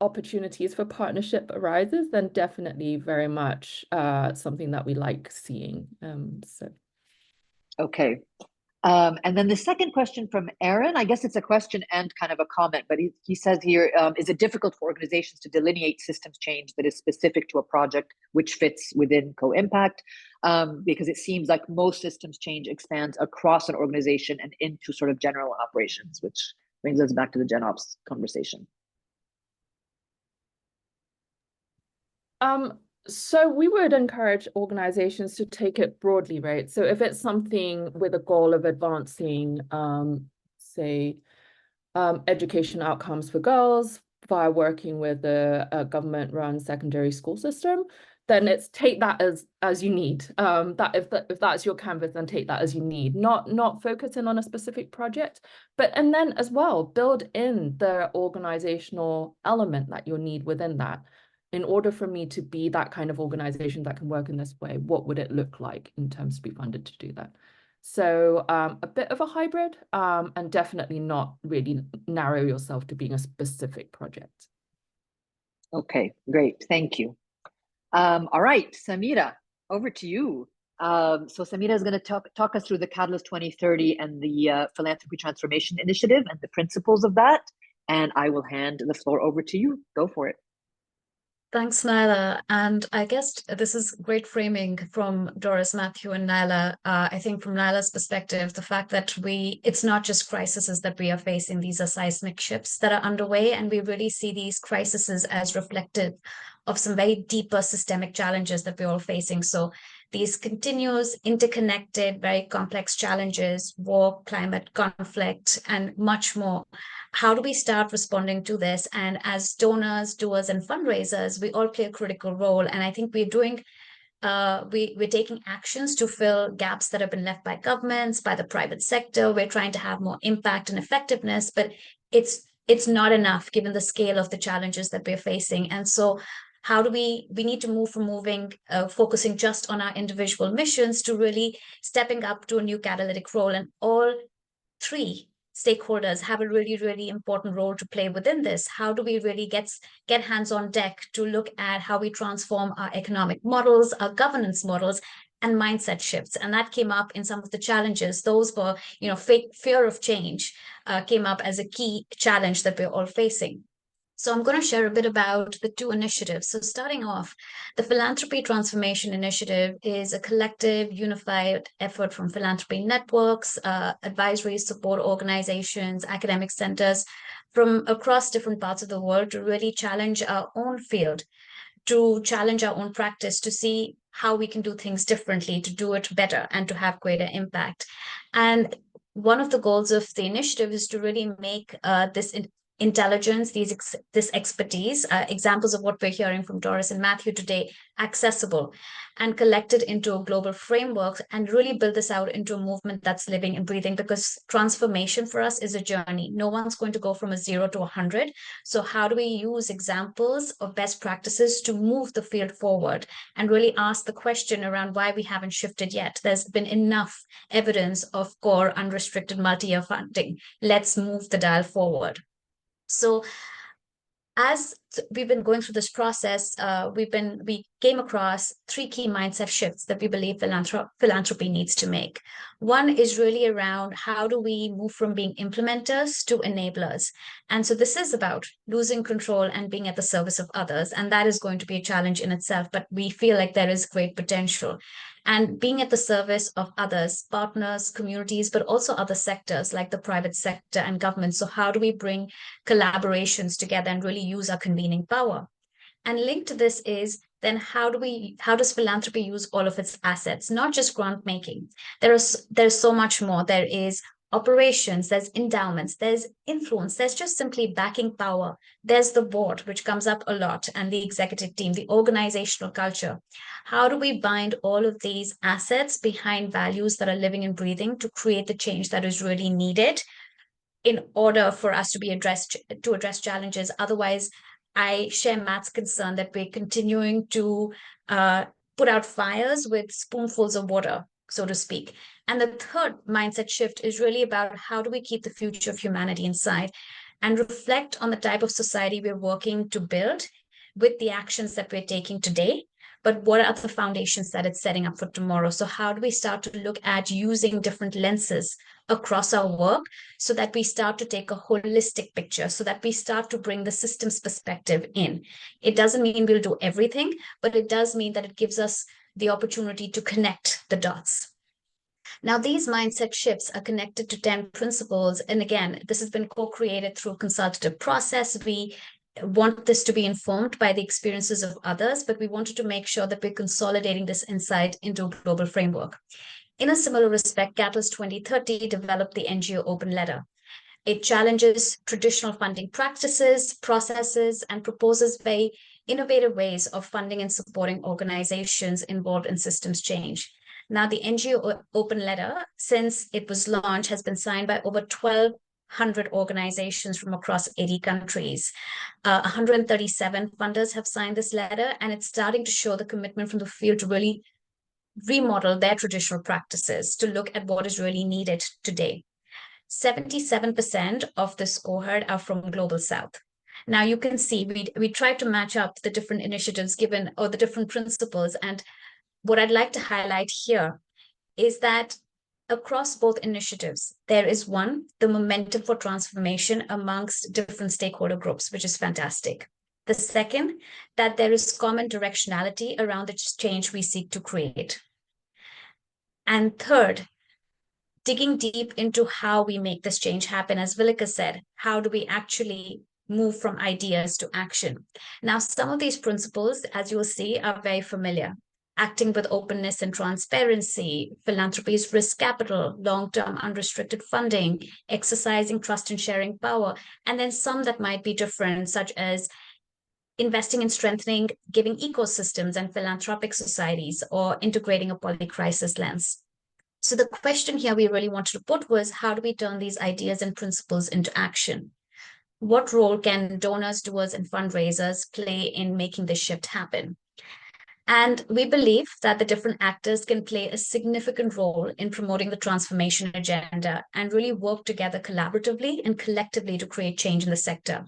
opportunities for partnership arises, then definitely very much something that we like seeing. Okay. And then the second question from Aaron, I guess it's a question and kind of a comment, but he says here, is it difficult for organizations to delineate systems change that is specific to a project which fits within co-impact? Because it seems like most systems change expands across an organization and into sort of general operations, which brings us back to the GenOps conversation. So we would encourage organizations to take it broadly, right? So if it's something with a goal of advancing, say, education outcomes for girls via working with a government-run secondary school system, then it's take that as you need. That if that's your canvas, then take that as you need. Not focusing on a specific project, and then as well build in the organizational element that you'll need within that. in order for me to be that kind of organization that can work in this way, what would it look like in terms to be funded to do that? So a bit of a hybrid, and definitely not really narrow yourself to being a specific project. Okay, great. Thank you. All right, Samira, over to you. So Samira is going to talk us through the Catalyst 2030 and the Philanthropy Transformation Initiative and the principles of that. And I will hand the floor over to you. Go for it. Thanks, Nyla. And I guess this is great framing from Doris, Matthew, and Nyla. I think from Nyla's perspective, the fact that it's not just crises that we are facing, these are seismic shifts that are underway, and we really see these crises as reflective of some very deeper systemic challenges that we're all facing. So these continuous, interconnected, very complex challenges, war, climate, conflict, and much more. How do we start responding to this? And as donors, doers, and fundraisers, we all play a critical role. And I think we're doing, we're taking actions to fill gaps that have been left by governments, by the private sector. We're trying to have more impact and effectiveness, but it's not enough given the scale of the challenges that we're facing. And so how do we need to move from focusing just on our individual missions to really stepping up to a new catalytic role, and all three stakeholders have a really, really important role to play within this. How do we really get hands on deck to look at how we transform our economic models, our governance models, and mindset shifts? And that came up in some of the challenges. Those were, fear of change came up as a key challenge that we're all facing. So I'm going to share a bit about the two initiatives. So starting off, the Philanthropy Transformation Initiative is a collective, unified effort from philanthropy networks, advisory support organizations, academic centers from across different parts of the world to really challenge our own field, to challenge our own practice, to see how we can do things differently, to do it better, and to have greater impact. And one of the goals of the initiative is to really make this intelligence, this expertise, examples of what we're hearing from Doris and Matthew today, accessible and collected into a global framework, and really build this out into a movement that's living and breathing, because transformation for us is a journey. No one's going to go from a 0 to 100. So how do we use examples of best practices to move the field forward and really ask the question around why we haven't shifted yet? There's been enough evidence of core unrestricted multi-year funding. Let's move the dial forward. So as we've been going through this process, we came across three key mindset shifts that we believe philanthropy needs to make. One is really around how do we move from being implementers to enablers. And so this is about losing control and being at the service of others. And that is going to be a challenge in itself, but we feel like there is great potential. And being at the service of others, partners, communities, but also other sectors like the private sector and government. So how do we bring collaborations together and really use our convening power? And linked to this is then how does philanthropy use all of its assets, not just grant making? There's so much more. There is operations, there's endowments, there's influence, there's just simply backing power. There's the board, which comes up a lot, and the executive team, the organizational culture. How do we bind all of these assets behind values that are living and breathing to create the change that is really needed in order for us to address challenges? Otherwise, I share Matt's concern that we're continuing to put out fires with spoonfuls of water, so to speak. And the third mindset shift is really about how do we keep the future of humanity inside and reflect on the type of society we're working to build with the actions that we're taking today, but what are the foundations that it's setting up for tomorrow? So how do we start to look at using different lenses across our work so that we start to take a holistic picture, so that we start to bring the systems perspective in? It doesn't mean we'll do everything, but it does mean that it gives us the opportunity to connect the dots. Now, these mindset shifts are connected to 10 principles. And again, this has been co-created through a consultative process. We want this to be informed by the experiences of others, but we wanted to make sure that we're consolidating this insight into a global framework. In a similar respect, Catalyst 2030 developed the NGO Open Letter. It challenges traditional funding practices, processes, and proposes very innovative ways of funding and supporting organizations involved in systems change. Now, the NGO Open Letter, since it was launched, has been signed by over 12 100 organizations from across 80 countries. 137 funders have signed this letter, and it's starting to show the commitment from the field to really remodel their traditional practices to look at what is really needed today. 77% of this cohort are from Global South. Now you can see we tried to match up the different initiatives given, or the different principles. And what I'd like to highlight here is that across both initiatives, there is one, the momentum for transformation amongst different stakeholder groups, which is fantastic. The second, that there is common directionality around the change we seek to create. And third, digging deep into how we make this change happen. As Vilika said, how do we actually move from ideas to action? Now, some of these principles, as you will see, are very familiar. Acting with openness and transparency, philanthropy's risk capital, long-term unrestricted funding, exercising trust and sharing power, and then some that might be different, such as investing in strengthening giving ecosystems and philanthropic societies, or integrating a poly-crisis lens. So the question here we really wanted to put was, how do we turn these ideas and principles into action? What role can donors, doers, and fundraisers play in making this shift happen? And we believe that the different actors can play a significant role in promoting the transformation agenda and really work together collaboratively and collectively to create change in the sector.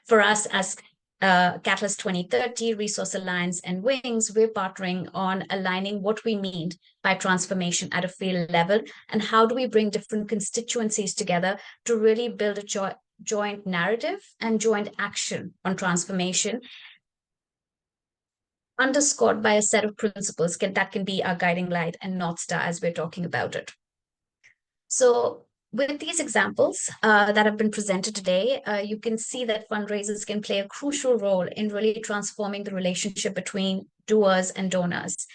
For us as Catalyst 2030, Resource Alliance, and Wings, we're partnering on aligning what we mean by transformation at a field level, and how do we bring different constituencies together to really build a joint narrative and joint action on transformation, underscored by a set of principles that can be our guiding light and North Star as we're talking about it. So with these examples that have been presented today, you can see that fundraisers can play a crucial role in really transforming the relationship between doers and donors.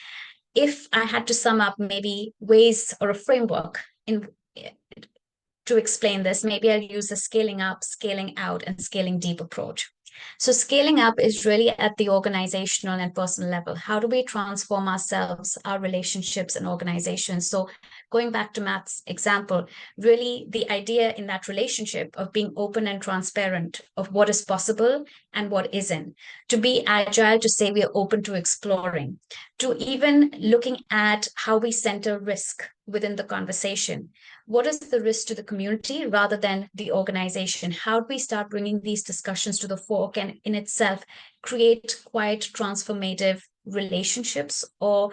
If I had to sum up maybe ways or a framework to explain this, maybe I'll use the scaling up, scaling out, and scaling deep approach. So scaling up is really at the organizational and personal level. How do we transform ourselves, our relationships, and organizations? So going back to Matt's example, really the idea in that relationship of being open and transparent of what is possible and what isn't, to be agile, to say we are open to exploring, to even looking at how we center risk within the conversation. What is the risk to the community rather than the organization? How do we start bringing these discussions to the fore and in itself create quite transformative relationships, or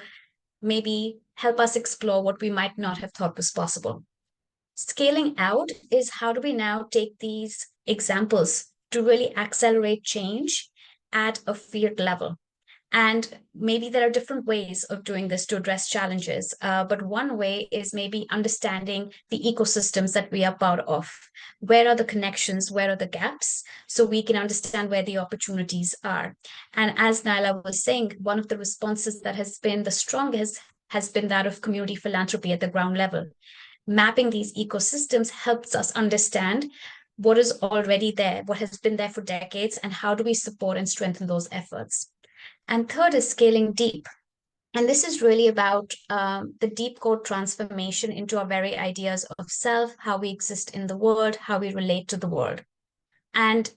maybe help us explore what we might not have thought was possible? Scaling out is how do we now take these examples to really accelerate change at a field level? And maybe there are different ways of doing this to address challenges. But one way is maybe understanding the ecosystems that we are part of. Where are the connections? Where are the gaps? So we can understand where the opportunities are. And as Naila was saying, one of the responses that has been the strongest has been that of community philanthropy at the ground level. Mapping these ecosystems helps us understand what is already there, what has been there for decades, and how do we support and strengthen those efforts. And third is scaling deep. And this is really about the deep core transformation into our very ideas of self, how we exist in the world, how we relate to the world. And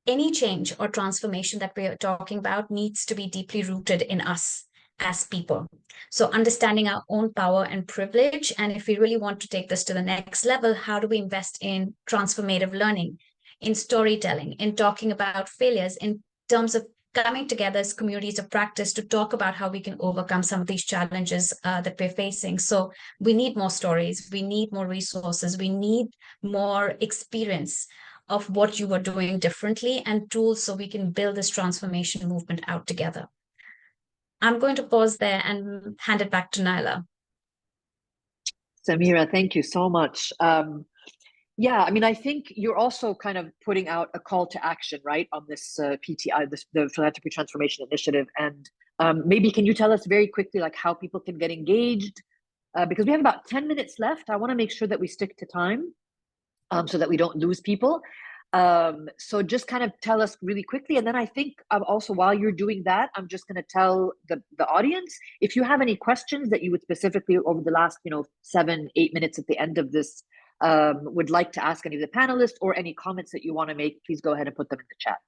any change or transformation that we are talking about needs to be deeply rooted in us as people. So understanding our own power and privilege. And if we really want to take this to the next level, how do we invest in transformative learning, in storytelling, in talking about failures, in terms of coming together as communities of practice to talk about how we can overcome some of these challenges that we're facing. So we need more stories, we need more resources, we need more experience of what you are doing differently and tools so we can build this transformation movement out together. I'm going to pause there and hand it back to Naila. Samira, thank you so much. Yeah, I mean, I think you're also kind of putting out a call to action, right, on this PTI, the Philanthropy Transformation Initiative. And maybe can you tell us very quickly, like, how people can get engaged? Because we have about 10 minutes left. I want to make sure that we stick to time so that we don't lose people. So just kind of tell us really quickly. And then I think also while you're doing that, I'm just going to tell the audience, if you have any questions that you would specifically over the last, 7-8 minutes at the end of this would like to ask any of the panelists, or any comments that you want to make, please go ahead and put them in the chat.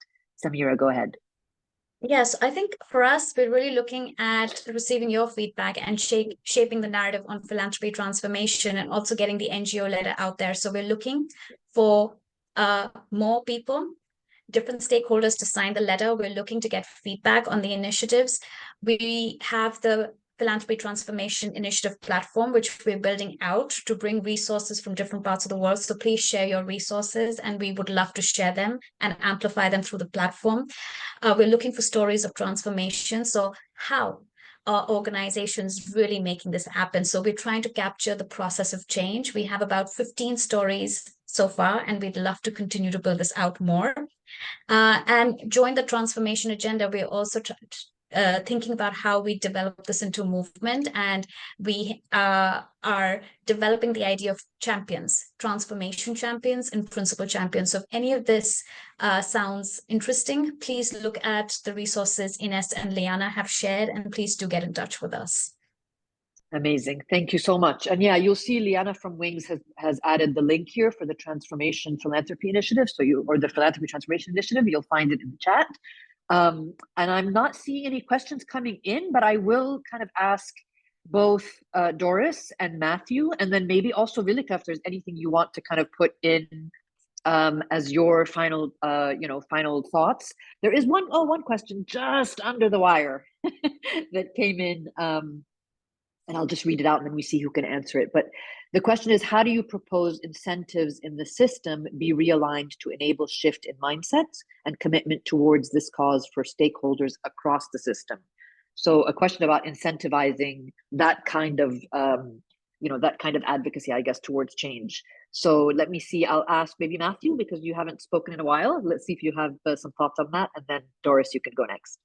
Samira, go ahead. Yes, I think for us, we're really looking at receiving your feedback and shaping the narrative on philanthropy transformation, and also getting the NGO letter out there. So we're looking for more people, different stakeholders to sign the letter. We're looking to get feedback on the initiatives. We have the Philanthropy Transformation Initiative platform, which we're building out to bring resources from different parts of the world. So please share your resources, and we would love to share them and amplify them through the platform. We're looking for stories of transformation. So how are organizations really making this happen? So we're trying to capture the process of change. We have about 15 stories so far, and we'd love to continue to build this out more. And join the transformation agenda. We're also thinking about how we develop this into a movement, and we are developing the idea of champions, transformation champions and principal champions. So if any of this sounds interesting, please look at the resources Ines and Liana have shared, and please do get in touch with us. Amazing. Thank you so much. And yeah, you'll see Liana from Wings has added the link here for the Transformation Philanthropy Initiative. Or the Philanthropy Transformation Initiative, you'll find it in the chat. And I'm not seeing any questions coming in, but I will kind of ask both Doris and Matthew, and then maybe also Vilika, if there's anything you want to kind of put in as your final, final thoughts. There is one question just under the wire that came in, and I'll just read it out and then we see who can answer it. But the question is, how do you propose incentives in the system be realigned to enable shift in mindsets and commitment towards this cause for stakeholders across the system? So a question about incentivizing that kind of, that kind of advocacy, I guess, towards change. So let me see, I'll ask maybe Matthew, because you haven't spoken in a while. Let's see if you have some thoughts on that. And then Doris, you can go next.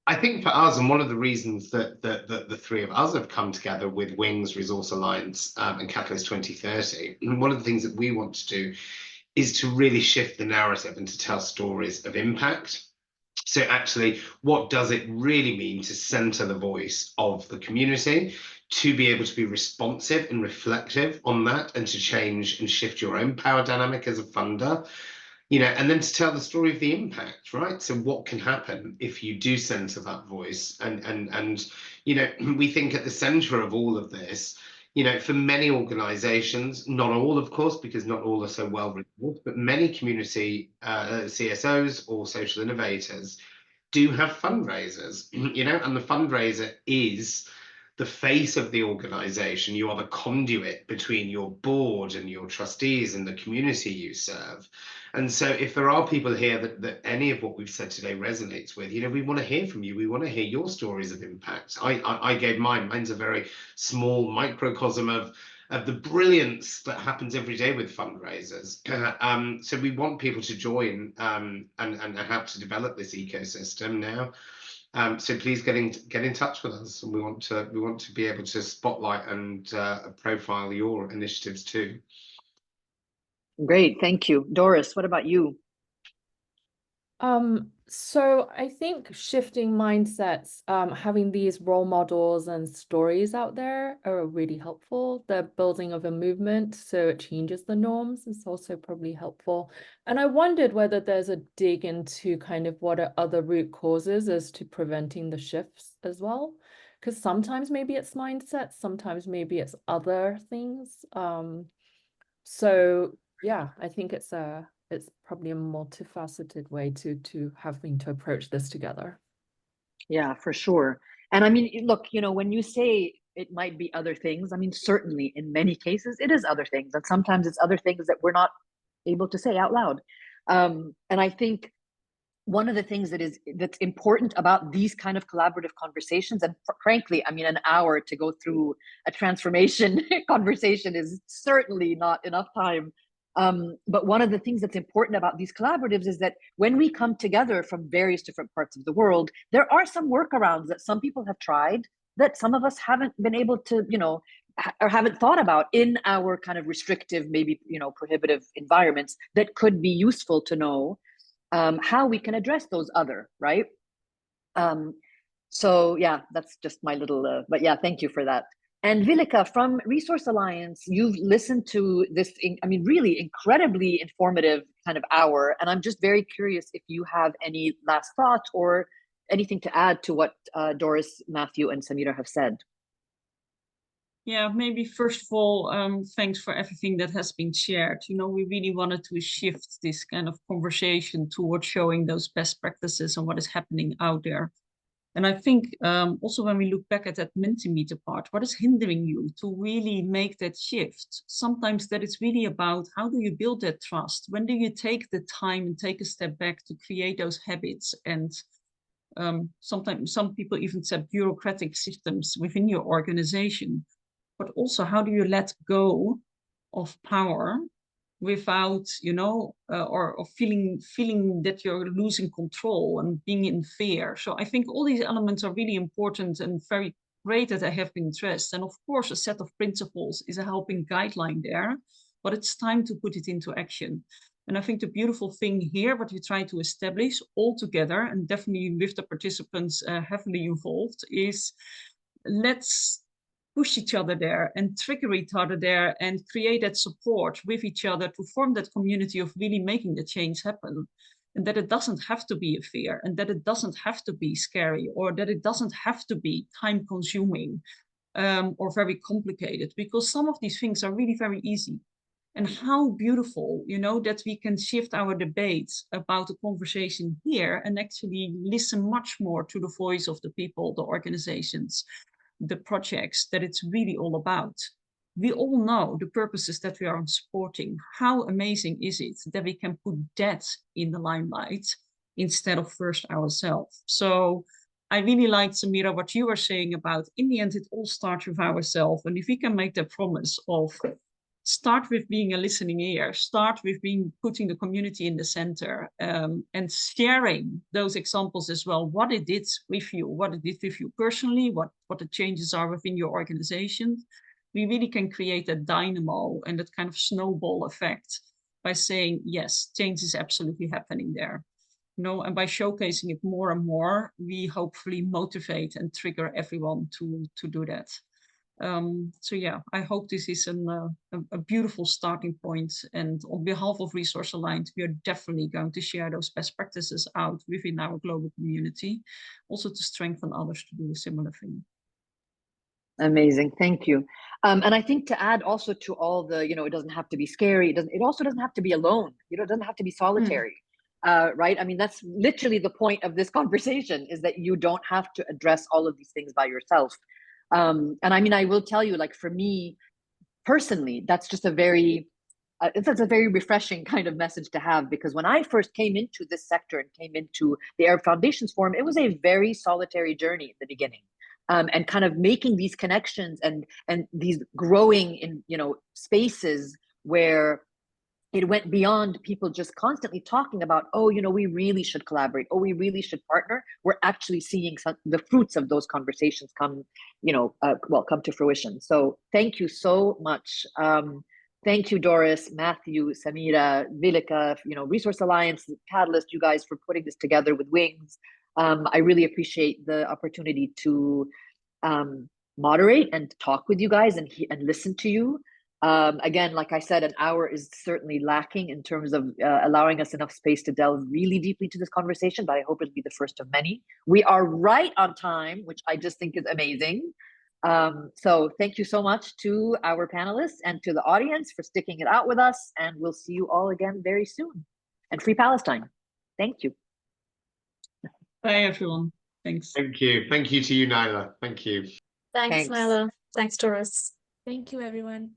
I think for us, and one of the reasons that the three of us have come together with Wings, Resource Alliance, and Catalyst 2030, and one of the things that we want to do is to really shift the narrative and to tell stories of impact. So actually, what does it really mean to center the voice of the community, to be able to be responsive and reflective on that, and to change and shift your own power dynamic as a funder? And then to tell the story of the impact, right? So what can happen if you do center that voice? And we think at the center of all of this, for many organizations, not all, of course, because not all are so well resourced, but many community CSOs or social innovators do have fundraisers, and the fundraiser is the face of the organization. You are the conduit between your board and your trustees and the community you serve. And so if there are people here that any of what we've said today resonates with, we want to hear from you. We want to hear your stories of impact. I gave mine. Mine's a very small microcosm of the brilliance that happens every day with fundraisers. So we want people to join and help to develop this ecosystem now. So please get in touch with us, and we want to be able to spotlight and profile your initiatives too. Great, thank you. Doris, what about you? So I think shifting mindsets, having these role models and stories out there are really helpful. The building of a movement so it changes the norms is also probably helpful. And I wondered whether there's a dig into kind of what are other root causes as to preventing the shifts as well. Because sometimes maybe it's mindsets, sometimes maybe it's other things. So yeah, I think it's probably a multifaceted way to having to approach this together. Yeah, for sure. And I mean, look, when you say it might be other things, I mean, certainly in many cases it is other things, and sometimes it's other things that we're not able to say out loud. And I think one of the things that's important about these kind of collaborative conversations, and frankly, I mean, an hour to go through a transformation conversation is certainly not enough time. But one of the things that's important about these collaboratives is that when we come together from various different parts of the world, there are some workarounds that some people have tried that some of us haven't been able to, or haven't thought about in our kind of restrictive, maybe, prohibitive environments that could be useful to know how we can address those other, right? So yeah, that's just my little, but yeah, thank you for that. And Vilika, from Resource Alliance, you've listened to this, I mean, really incredibly informative kind of hour. And I'm just very curious if you have any last thoughts or anything to add to what Doris, Matthew, and Samira have said. Yeah, maybe first of all, thanks for everything that has been shared. You know, we really wanted to shift this kind of conversation towards showing those best practices and what is happening out there. And I think also when we look back at that Mentimeter part, what is hindering you to really make that shift? Sometimes that is really about how do you build that trust? When do you take the time and take a step back to create those habits? And sometimes some people even set bureaucratic systems within your organization. But also, how do you let go of power without, you know, or feeling that you're losing control and being in fear? So I think all these elements are really important and very great that they have been addressed. And of course, a set of principles is a helping guideline there, but it's time to put it into action. And I think the beautiful thing here, what we try to establish all together, and definitely with the participants heavily involved, is let's push each other there and trigger each other there and create that support with each other to form that community of really making the change happen. And that it doesn't have to be a fear, and that it doesn't have to be scary, or that it doesn't have to be time consuming or very complicated, because some of these things are really very easy. And how beautiful, you know, that we can shift our debates about the conversation here and actually listen much more to the voice of the people, the organizations, the projects that it's really all about. We all know the purposes that we are supporting. How amazing is it that we can put that in the limelight instead of first ourselves? So I really liked, Samira, what you were saying about, in the end, it all starts with ourselves. And if we can make the promise of start with being a listening ear, start with putting the community in the center, and sharing those examples as well, what it did with you, what it did with you personally, what the changes are within your organization. We really can create a dynamo and that kind of snowball effect by saying, yes, change is absolutely happening there. You know, and by showcasing it more and more, we hopefully motivate and trigger everyone to do that. So yeah, I hope this is a beautiful starting point. And on behalf of Resource Alliance, we are definitely going to share those best practices out within our global community, also to strengthen others to do a similar thing. Amazing, thank you. And I think to add also to all the, you know, it doesn't have to be scary. It also doesn't have to be alone. You know, it doesn't have to be solitary. Right? I mean, that's literally the point of this conversation, is that you don't have to address all of these things by yourself. And I mean, I will tell you, like, for me personally, that's just a very refreshing kind of message to have, because when I first came into this sector and came into the Arab Foundations Forum, it was a very solitary journey at the beginning. And kind of making these connections and these growing in, you know, spaces where it went beyond people just constantly talking about, oh, you know, we really should collaborate, oh, we really should partner. We're actually seeing the fruits of those conversations come, you know, come to fruition. So thank you so much. Thank you, Doris, Matthew, Samira, Vilika, you know, Resource Alliance, Catalyst, you guys, for putting this together with Wings. I really appreciate the opportunity to moderate and talk with you guys and listen to you. Again, like I said, an hour is certainly lacking in terms of allowing us enough space to delve really deeply into this conversation, but I hope it'll be the first of many. We are right on time, which I just think is amazing. So thank you so much to our panelists and to the audience for sticking it out with us, and we'll see you all again very soon. And free Palestine. Thank you. Bye, everyone. Thanks. Thank you. Thank you to you, Naila. Thank you. Thanks, Nyla. Thanks, Doris. Thank you, everyone.